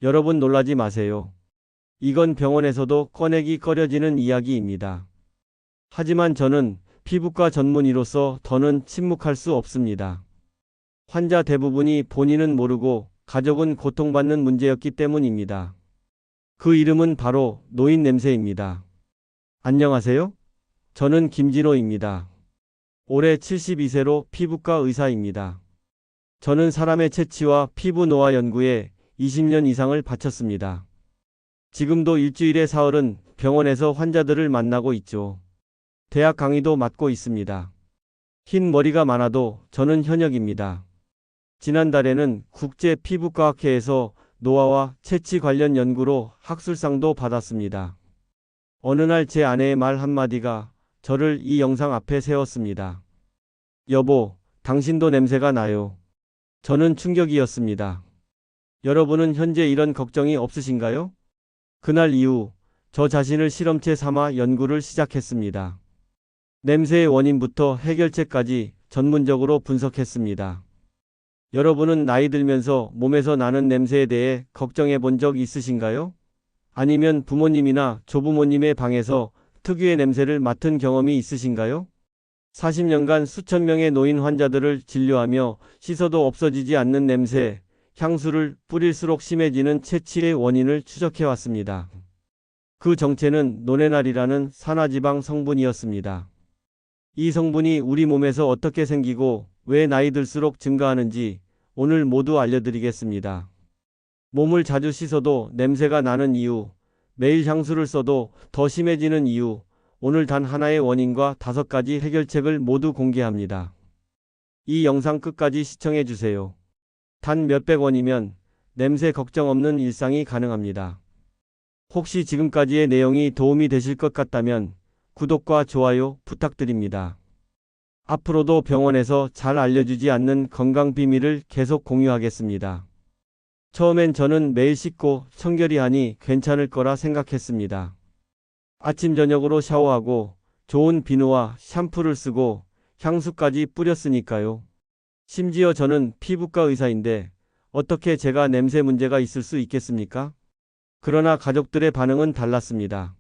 여러분 놀라지 마세요. 이건 병원에서도 꺼내기 꺼려지는 이야기입니다. 하지만 저는 피부과 전문의로서 더는 침묵할 수 없습니다. 환자 대부분이 본인은 모르고 가족은 고통받는 문제였기 때문입니다. 그 이름은 바로 노인 냄새입니다. 안녕하세요. 저는 김진호입니다. 올해 72세로 피부과 의사입니다. 저는 사람의 채취와 피부 노화 연구에 20년 이상을 바쳤습니다. 지금도 일주일에 사흘은 병원에서 환자들을 만나고 있죠. 대학 강의도 맡고 있습니다. 흰 머리가 많아도 저는 현역입니다. 지난달에는 국제피부과학회에서 노화와 채취 관련 연구로 학술상도 받았습니다. 어느 날 제 아내의 말 한마디가 저를 이 영상 앞에 세웠습니다. 여보, 당신도 냄새가 나요. 저는 충격이었습니다. 여러분은 현재 이런 걱정이 없으신가요? 그날 이후 저 자신을 실험체 삼아 연구를 시작했습니다. 냄새의 원인부터 해결책까지 전문적으로 분석했습니다. 여러분은 나이 들면서 몸에서 나는 냄새에 대해 걱정해 본 적 있으신가요? 아니면 부모님이나 조부모님의 방에서 특유의 냄새를 맡은 경험이 있으신가요? 40년간 수천 명의 노인 환자들을 진료하며 씻어도 없어지지 않는 냄새, 향수를 뿌릴수록 심해지는 채취의 원인을 추적해 왔습니다. 그 정체는 노네날이라는 산화지방 성분이었습니다. 이 성분이 우리 몸에서 어떻게 생기고 왜 나이 들수록 증가하는지 오늘 모두 알려드리겠습니다. 몸을 자주 씻어도 냄새가 나는 이유, 매일 향수를 써도 더 심해지는 이유, 오늘 단 하나의 원인과 5가지 해결책을 모두 공개합니다. 이 영상 끝까지 시청해 주세요. 단 몇백 원이면 냄새 걱정 없는 일상이 가능합니다. 혹시 지금까지의 내용이 도움이 되실 것 같다면 구독과 좋아요 부탁드립니다. 앞으로도 병원에서 잘 알려주지 않는 건강 비밀을 계속 공유하겠습니다. 처음엔 저는 매일 씻고 청결히 하니 괜찮을 거라 생각했습니다. 아침 저녁으로 샤워하고 좋은 비누와 샴푸를 쓰고 향수까지 뿌렸으니까요. 심지어 저는 피부과 의사인데 어떻게 제가 냄새 문제가 있을 수 있겠습니까? 그러나 가족들의 반응은 달랐습니다.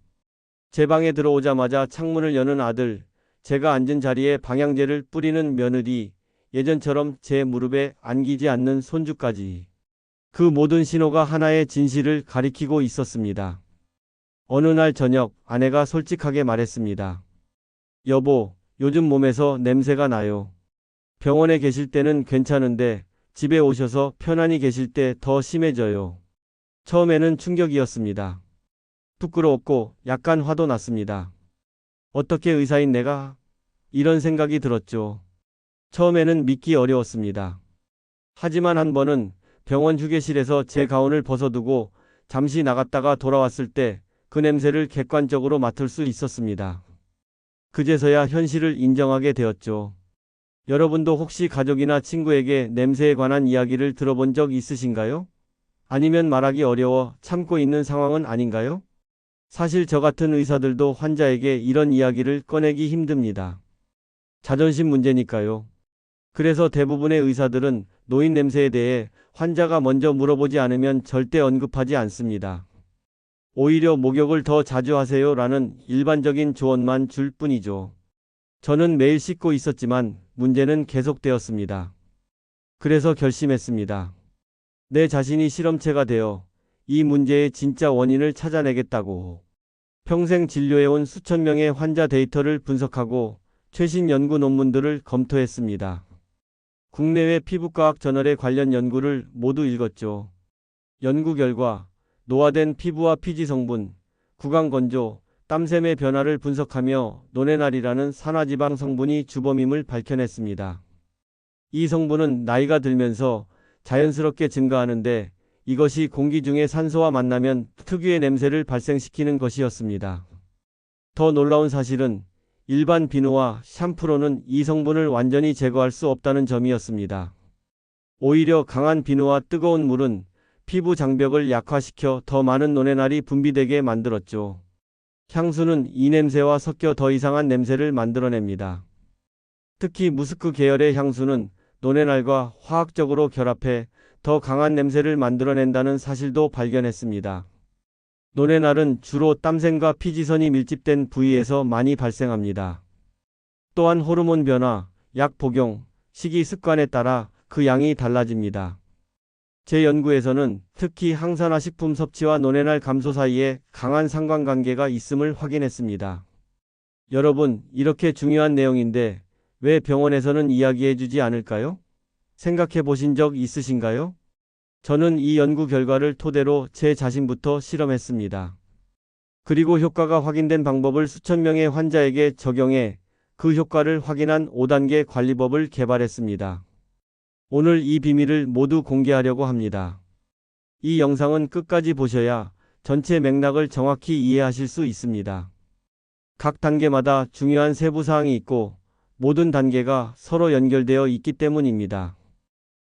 제 방에 들어오자마자 창문을 여는 아들, 제가 앉은 자리에 방향제를 뿌리는 며느리, 예전처럼 제 무릎에 안기지 않는 손주까지. 그 모든 신호가 하나의 진실을 가리키고 있었습니다. 어느 날 저녁 아내가 솔직하게 말했습니다. 여보, 요즘 몸에서 냄새가 나요. 병원에 계실 때는 괜찮은데 집에 오셔서 편안히 계실 때 더 심해져요. 처음에는 충격이었습니다. 부끄러웠고 약간 화도 났습니다. 어떻게 의사인 내가? 이런 생각이 들었죠. 처음에는 믿기 어려웠습니다. 하지만 한 번은 병원 휴게실에서 제 가운을 벗어두고 잠시 나갔다가 돌아왔을 때 그 냄새를 객관적으로 맡을 수 있었습니다. 그제서야 현실을 인정하게 되었죠. 여러분도 혹시 가족이나 친구에게 냄새에 관한 이야기를 들어본 적 있으신가요? 아니면 말하기 어려워 참고 있는 상황은 아닌가요? 사실 저 같은 의사들도 환자에게 이런 이야기를 꺼내기 힘듭니다. 자존심 문제니까요. 그래서 대부분의 의사들은 노인 냄새에 대해 환자가 먼저 물어보지 않으면 절대 언급하지 않습니다. 오히려 목욕을 더 자주 하세요 라는 일반적인 조언만 줄 뿐이죠. 저는 매일 씻고 있었지만 문제는 계속되었습니다. 그래서 결심했습니다. 내 자신이 실험체가 되어 이 문제의 진짜 원인을 찾아내겠다고. 평생 진료해온 수천 명의 환자 데이터를 분석하고 최신 연구 논문들을 검토했습니다. 국내외 피부과학 저널의 관련 연구를 모두 읽었죠. 연구 결과 노화된 피부와 피지 성분, 구강 건조, 땀샘의 변화를 분석하며 노네날이라는 산화지방 성분이 주범임을 밝혀냈습니다. 이 성분은 나이가 들면서 자연스럽게 증가하는데 이것이 공기 중의 산소와 만나면 특유의 냄새를 발생시키는 것이었습니다. 더 놀라운 사실은 일반 비누와 샴푸로는 이 성분을 완전히 제거할 수 없다는 점이었습니다. 오히려 강한 비누와 뜨거운 물은 피부 장벽을 약화시켜 더 많은 노네날이 분비되게 만들었죠. 향수는 이 냄새와 섞여 더 이상한 냄새를 만들어냅니다. 특히 무스크 계열의 향수는 노네날과 화학적으로 결합해 더 강한 냄새를 만들어낸다는 사실도 발견했습니다. 노네날은 주로 땀샘과 피지선이 밀집된 부위에서 많이 발생합니다. 또한 호르몬 변화, 약 복용, 식이 습관에 따라 그 양이 달라집니다. 제 연구에서는 특히 항산화 식품 섭취와 노네날 감소 사이에 강한 상관관계가 있음을 확인했습니다. 여러분, 이렇게 중요한 내용인데 왜 병원에서는 이야기해주지 않을까요? 생각해 보신 적 있으신가요? 저는 이 연구 결과를 토대로 제 자신부터 실험했습니다. 그리고 효과가 확인된 방법을 수천 명의 환자에게 적용해 그 효과를 확인한 5단계 관리법을 개발했습니다. 오늘 이 비밀을 모두 공개하려고 합니다. 이 영상은 끝까지 보셔야 전체 맥락을 정확히 이해하실 수 있습니다. 각 단계마다 중요한 세부 사항이 있고 모든 단계가 서로 연결되어 있기 때문입니다.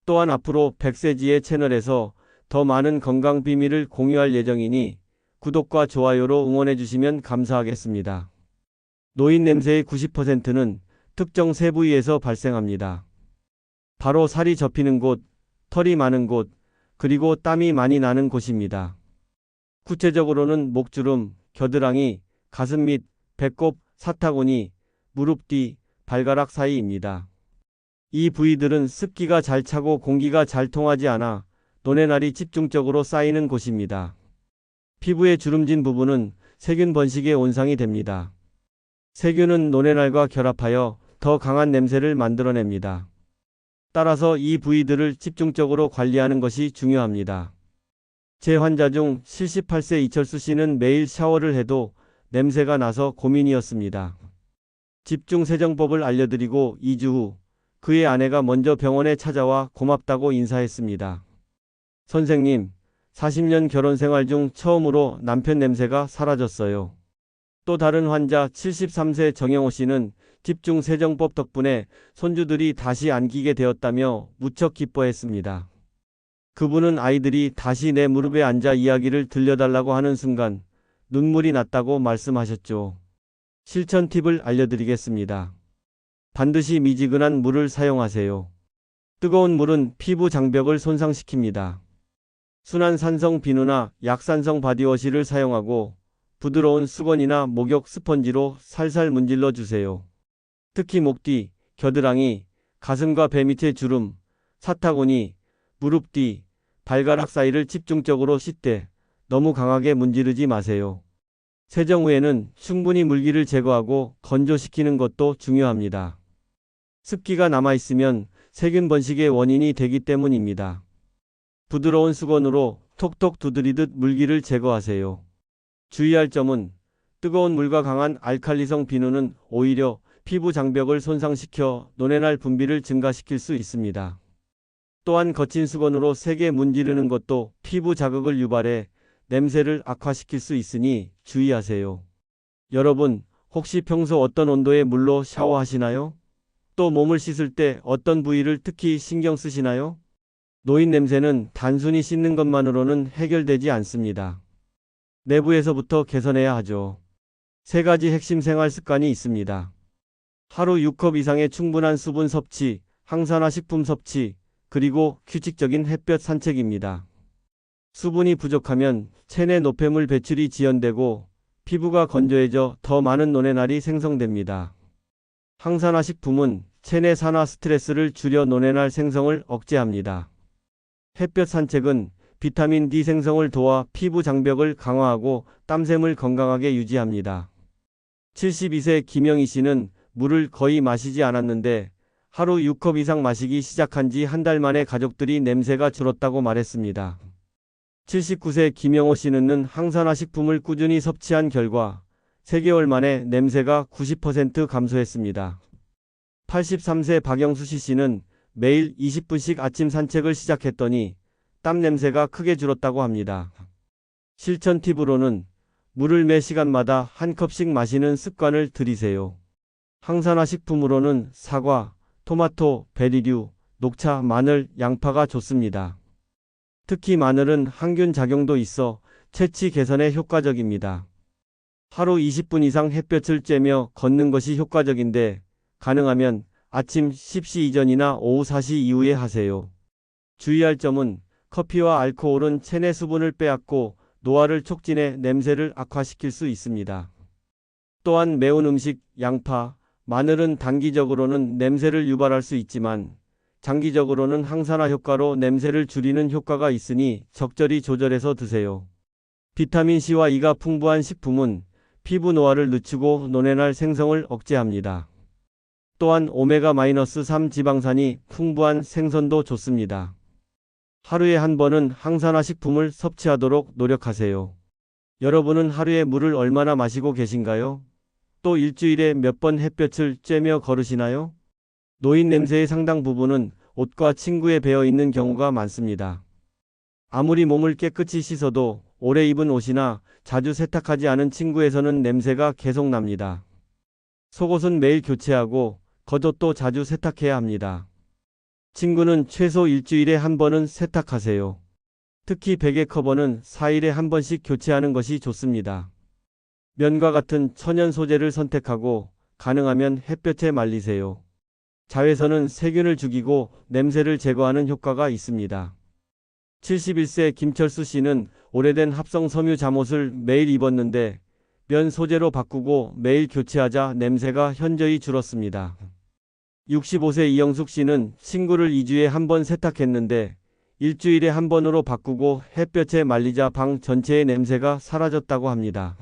또한 앞으로 백세지의 채널에서 더 많은 건강 비밀을 공유할 예정이니 구독과 좋아요로 응원해 주시면 감사하겠습니다. 노인 냄새의 90%는 특정 세 부위에서 발생합니다. 바로 살이 접히는 곳, 털이 많은 곳, 그리고 땀이 많이 나는 곳입니다. 구체적으로는 목주름, 겨드랑이, 가슴 및 배꼽, 사타구니, 무릎 뒤, 발가락 사이입니다. 이 부위들은 습기가 잘 차고 공기가 잘 통하지 않아 노네날이 집중적으로 쌓이는 곳입니다. 피부의 주름진 부분은 세균 번식의 온상이 됩니다. 세균은 노네날과 결합하여 더 강한 냄새를 만들어냅니다. 따라서 이 부위들을 집중적으로 관리하는 것이 중요합니다. 제 환자 중 78세 이철수 씨는 매일 샤워를 해도 냄새가 나서 고민이었습니다. 집중세정법을 알려드리고 2주 후 그의 아내가 먼저 병원에 찾아와 고맙다고 인사했습니다. 선생님, 40년 결혼 생활 중 처음으로 남편 냄새가 사라졌어요. 또 다른 환자 73세 정영호 씨는 집중세정법 덕분에 손주들이 다시 안기게 되었다며 무척 기뻐했습니다. 그분은 아이들이 다시 내 무릎에 앉아 이야기를 들려달라고 하는 순간 눈물이 났다고 말씀하셨죠. 실천 팁을 알려드리겠습니다. 반드시 미지근한 물을 사용하세요. 뜨거운 물은 피부 장벽을 손상시킵니다. 순한 산성 비누나 약산성 바디워시를 사용하고 부드러운 수건이나 목욕 스펀지로 살살 문질러 주세요. 특히 목 뒤, 겨드랑이, 가슴과 배 밑의 주름, 사타구니, 무릎 뒤, 발가락 사이를 집중적으로 씻되 너무 강하게 문지르지 마세요. 세정 후에는 충분히 물기를 제거하고 건조시키는 것도 중요합니다. 습기가 남아있으면 세균 번식의 원인이 되기 때문입니다. 부드러운 수건으로 톡톡 두드리듯 물기를 제거하세요. 주의할 점은 뜨거운 물과 강한 알칼리성 비누는 오히려 피부 장벽을 손상시켜 노네날 분비를 증가시킬 수 있습니다. 또한 거친 수건으로 세게 문지르는 것도 피부 자극을 유발해 냄새를 악화시킬 수 있으니 주의하세요. 여러분, 혹시 평소 어떤 온도의 물로 샤워하시나요? 또 몸을 씻을 때 어떤 부위를 특히 신경 쓰시나요? 노인 냄새는 단순히 씻는 것만으로는 해결되지 않습니다. 내부에서부터 개선해야 하죠. 3가지 핵심 생활 습관이 있습니다. 하루 6컵 이상의 충분한 수분 섭취, 항산화 식품 섭취, 그리고 규칙적인 햇볕 산책입니다. 수분이 부족하면 체내 노폐물 배출이 지연되고 피부가 건조해져 더 많은 노네날이 생성됩니다. 항산화 식품은 체내 산화 스트레스를 줄여 노네날 생성을 억제합니다. 햇볕 산책은 비타민 D 생성을 도와 피부 장벽을 강화하고 땀샘을 건강하게 유지합니다. 72세 김영희 씨는 물을 거의 마시지 않았는데 하루 6컵 이상 마시기 시작한 지 한 달 만에 가족들이 냄새가 줄었다고 말했습니다. 79세 김영호 씨는 항산화 식품을 꾸준히 섭취한 결과 3개월 만에 냄새가 90% 감소했습니다. 83세 박영수 씨는 매일 20분씩 아침 산책을 시작했더니 땀 냄새가 크게 줄었다고 합니다. 실천 팁으로는 물을 매 시간마다 한 컵씩 마시는 습관을 들이세요. 항산화 식품으로는 사과, 토마토, 베리류, 녹차, 마늘, 양파가 좋습니다. 특히 마늘은 항균 작용도 있어 체취 개선에 효과적입니다. 하루 20분 이상 햇볕을 쬐며 걷는 것이 효과적인데 가능하면 아침 10시 이전이나 오후 4시 이후에 하세요. 주의할 점은 커피와 알코올은 체내 수분을 빼앗고 노화를 촉진해 냄새를 악화시킬 수 있습니다. 또한 매운 음식, 양파, 마늘은 단기적으로는 냄새를 유발할 수 있지만 장기적으로는 항산화 효과로 냄새를 줄이는 효과가 있으니 적절히 조절해서 드세요. 비타민C와 E가 풍부한 식품은 피부 노화를 늦추고 노뇌날 생성을 억제합니다. 또한 오메가-3 지방산이 풍부한 생선도 좋습니다. 하루에 한 번은 항산화 식품을 섭취하도록 노력하세요. 여러분은 하루에 물을 얼마나 마시고 계신가요? 또 일주일에 몇 번 햇볕을 쬐며 걸으시나요? 노인 냄새의 상당 부분은 옷과 침구에 배어 있는 경우가 많습니다. 아무리 몸을 깨끗이 씻어도 오래 입은 옷이나 자주 세탁하지 않은 침구에서는 냄새가 계속 납니다. 속옷은 매일 교체하고 겉옷도 자주 세탁해야 합니다. 침구는 최소 일주일에 한 번은 세탁하세요. 특히 베개 커버는 4일에 한 번씩 교체하는 것이 좋습니다. 면과 같은 천연 소재를 선택하고 가능하면 햇볕에 말리세요. 자외선은 세균을 죽이고 냄새를 제거하는 효과가 있습니다. 71세 김철수 씨는 오래된 합성 섬유 잠옷을 매일 입었는데 면 소재로 바꾸고 매일 교체하자 냄새가 현저히 줄었습니다. 65세 이영숙 씨는 침구를 2주에 한 번 세탁했는데 일주일에 한 번으로 바꾸고 햇볕에 말리자 방 전체의 냄새가 사라졌다고 합니다.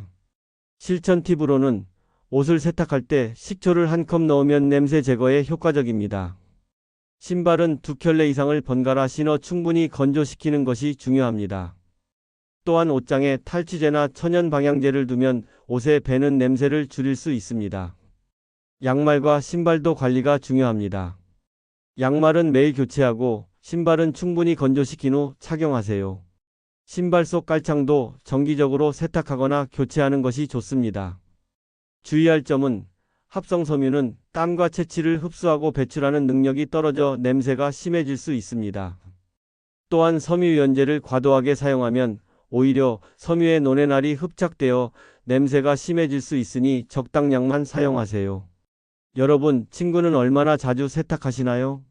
실천 팁으로는 옷을 세탁할 때 식초를 한 컵 넣으면 냄새 제거에 효과적입니다. 신발은 2켤레 이상을 번갈아 신어 충분히 건조시키는 것이 중요합니다. 또한 옷장에 탈취제나 천연 방향제를 두면 옷에 배는 냄새를 줄일 수 있습니다. 양말과 신발도 관리가 중요합니다. 양말은 매일 교체하고 신발은 충분히 건조시킨 후 착용하세요. 신발 속 깔창도 정기적으로 세탁하거나 교체하는 것이 좋습니다. 주의할 점은 합성 섬유는 땀과 채취를 흡수하고 배출하는 능력이 떨어져 냄새가 심해질 수 있습니다. 또한 섬유유연제를 과도하게 사용하면 오히려 섬유의 노폐날이 흡착되어 냄새가 심해질 수 있으니 적당량만 사용하세요. 여러분, 침구는 얼마나 자주 세탁하시나요?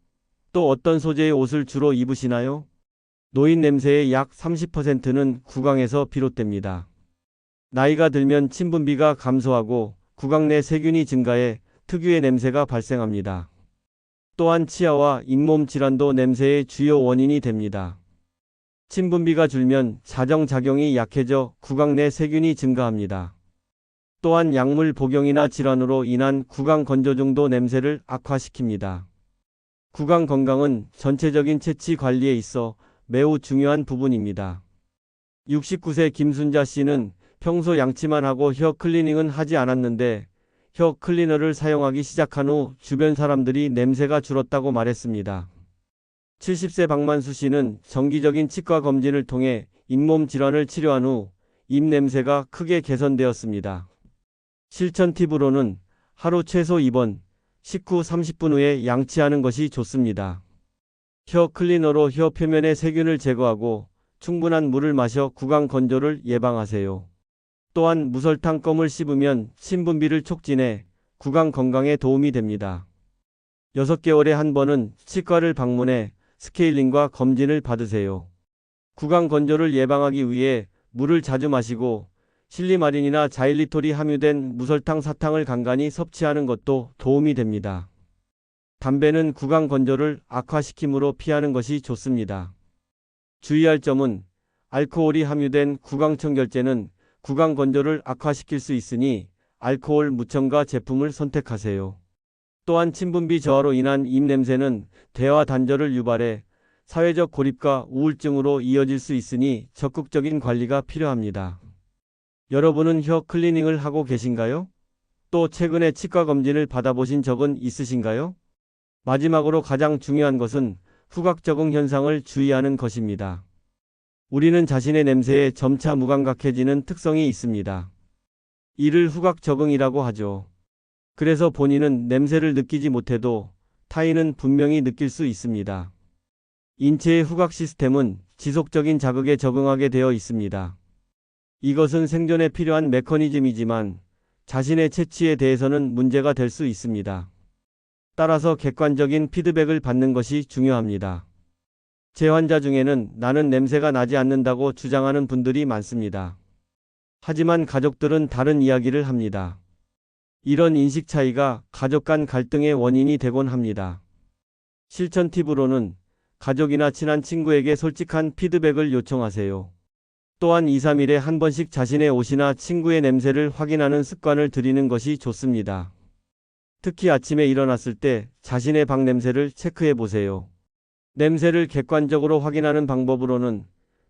또 어떤 소재의 옷을 주로 입으시나요? 노인 냄새의 약 30%는 구강에서 비롯됩니다. 나이가 들면 침분비가 감소하고 구강 내 세균이 증가해 특유의 냄새가 발생합니다. 또한 치아와 잇몸 질환도 냄새의 주요 원인이 됩니다. 침분비가 줄면 자정작용이 약해져 구강 내 세균이 증가합니다. 또한 약물 복용이나 질환으로 인한 구강 건조증도 냄새를 악화시킵니다. 구강 건강은 전체적인 채취 관리에 있어 매우 중요한 부분입니다. 69세 김순자 씨는 평소 양치만 하고 혀 클리닝은 하지 않았는데 혀 클리너를 사용하기 시작한 후 주변 사람들이 냄새가 줄었다고 말했습니다. 70세 박만수 씨는 정기적인 치과 검진을 통해 잇몸 질환을 치료한 후 입 냄새가 크게 개선되었습니다. 실천 팁으로는 하루 최소 2번, 식후 30분 후에 양치하는 것이 좋습니다. 혀 클리너로 혀 표면의 세균을 제거하고 충분한 물을 마셔 구강 건조를 예방하세요. 또한 무설탕 껌을 씹으면 침분비를 촉진해 구강 건강에 도움이 됩니다. 6개월에 한 번은 치과를 방문해 스케일링과 검진을 받으세요. 구강 건조를 예방하기 위해 물을 자주 마시고 실리마린이나 자일리톨이 함유된 무설탕 사탕을 간간히 섭취하는 것도 도움이 됩니다. 담배는 구강 건조를 악화시키므로 피하는 것이 좋습니다. 주의할 점은 알코올이 함유된 구강청결제는 구강 건조를 악화시킬 수 있으니 알코올 무첨가 제품을 선택하세요. 또한 침분비 저하로 인한 입냄새는 대화 단절을 유발해 사회적 고립과 우울증으로 이어질 수 있으니 적극적인 관리가 필요합니다. 여러분은 혀 클리닝을 하고 계신가요? 또 최근에 치과 검진을 받아보신 적은 있으신가요? 마지막으로 가장 중요한 것은 후각 적응 현상을 주의하는 것입니다. 우리는 자신의 냄새에 점차 무감각해지는 특성이 있습니다. 이를 후각 적응이라고 하죠. 그래서 본인은 냄새를 느끼지 못해도 타인은 분명히 느낄 수 있습니다. 인체의 후각 시스템은 지속적인 자극에 적응하게 되어 있습니다. 이것은 생존에 필요한 메커니즘이지만 자신의 채취에 대해서는 문제가 될 수 있습니다. 따라서 객관적인 피드백을 받는 것이 중요합니다. 제 환자 중에는 나는 냄새가 나지 않는다고 주장하는 분들이 많습니다. 하지만 가족들은 다른 이야기를 합니다. 이런 인식 차이가 가족 간 갈등의 원인이 되곤 합니다. 실천 팁으로는 가족이나 친한 친구에게 솔직한 피드백을 요청하세요. 또한 2, 3일에 한 번씩 자신의 옷이나 친구의 냄새를 확인하는 습관을 들이는 것이 좋습니다. 특히 아침에 일어났을 때 자신의 방 냄새를 체크해 보세요. 냄새를 객관적으로 확인하는 방법으로는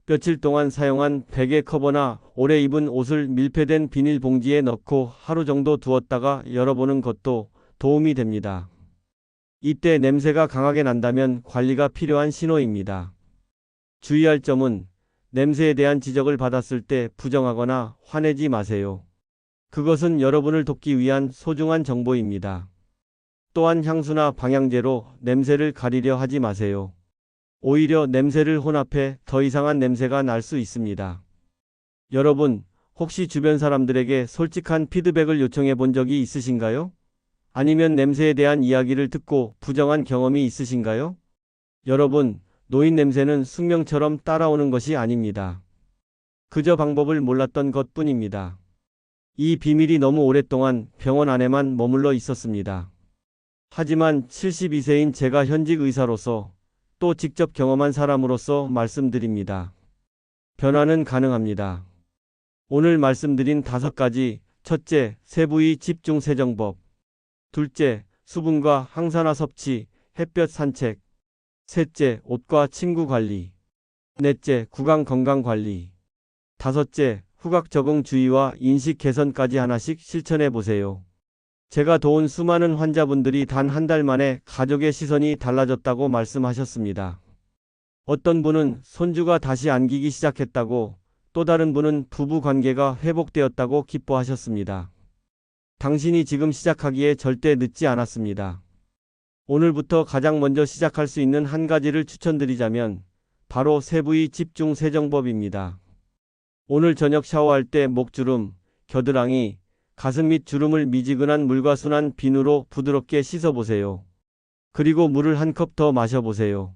며칠 동안 사용한 베개 커버나 오래 입은 옷을 밀폐된 비닐봉지에 넣고 하루 정도 두었다가 열어보는 것도 도움이 됩니다. 이때 냄새가 강하게 난다면 관리가 필요한 신호입니다. 주의할 점은 냄새에 대한 지적을 받았을 때 부정하거나 화내지 마세요. 그것은 여러분을 돕기 위한 소중한 정보입니다. 또한 향수나 방향제로 냄새를 가리려 하지 마세요. 오히려 냄새를 혼합해 더 이상한 냄새가 날 수 있습니다. 여러분, 혹시 주변 사람들에게 솔직한 피드백을 요청해 본 적이 있으신가요? 아니면 냄새에 대한 이야기를 듣고 부정한 경험이 있으신가요? 여러분, 노인 냄새는 숙명처럼 따라오는 것이 아닙니다. 그저 방법을 몰랐던 것뿐입니다. 이 비밀이 너무 오랫동안 병원 안에만 머물러 있었습니다. 하지만 72세인 제가 현직 의사로서 또 직접 경험한 사람으로서 말씀드립니다. 변화는 가능합니다. 오늘 말씀드린 5가지, 첫째, 세부위 집중 세정법. 둘째, 수분과 항산화 섭취, 햇볕 산책. 셋째, 옷과 침구 관리. 넷째, 구강 건강 관리. 다섯째, 후각 적응 주의와 인식 개선까지 하나씩 실천해 보세요. 제가 도운 수많은 환자분들이 단 한 달 만에 가족의 시선이 달라졌다고 말씀하셨습니다. 어떤 분은 손주가 다시 안기기 시작했다고, 또 다른 분은 부부 관계가 회복되었다고 기뻐하셨습니다. 당신이 지금 시작하기에 절대 늦지 않았습니다. 오늘부터 가장 먼저 시작할 수 있는 한 가지를 추천드리자면 바로 세부위 집중 세정법입니다. 오늘 저녁 샤워할 때 목주름, 겨드랑이, 가슴 및 주름을 미지근한 물과 순한 비누로 부드럽게 씻어보세요. 그리고 물을 한 컵 더 마셔보세요.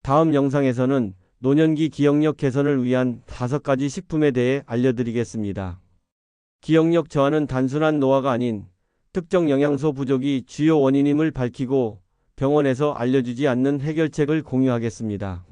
다음 영상에서는 노년기 기억력 개선을 위한 5가지 식품에 대해 알려드리겠습니다. 기억력 저하는 단순한 노화가 아닌 특정 영양소 부족이 주요 원인임을 밝히고 병원에서 알려주지 않는 해결책을 공유하겠습니다.